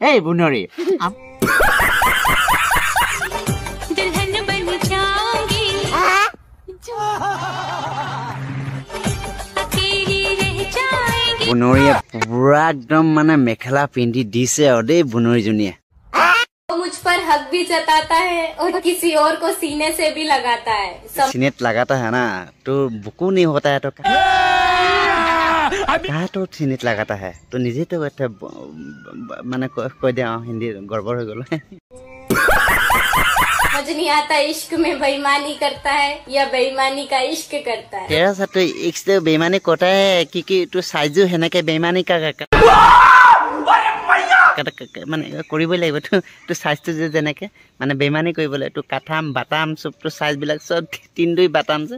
Hey, Bunori. Bunori पूरा एकदम माने मेखला पिंडी दिसे और दे बुनोरी जुनिया वो मुझ पर हक भी जताता है और किसी और को सीने से भी लगाता है सीने लगाता है ना तो बुकू नहीं होता है तो कहा तो सीने लगाता है तो निजे तो माने कोई दे हिंदी गड़बड़ हो गलो मुझे नहीं आता इश्क में बेईमानी करता है या बेईमानी का इश्क करता है तेरा साथ तो इश्क तो बेईमानी करता है क्योंकि तू साइजो है ना के बेईमानी का माने करिबই লাগিব তো সাইজটো যে যেনেকে মানে বেমানি কৰিবলৈ তো কাঠাম বাটাম সব তো সাইজ বিলাক সব 3-2 বাটাম যে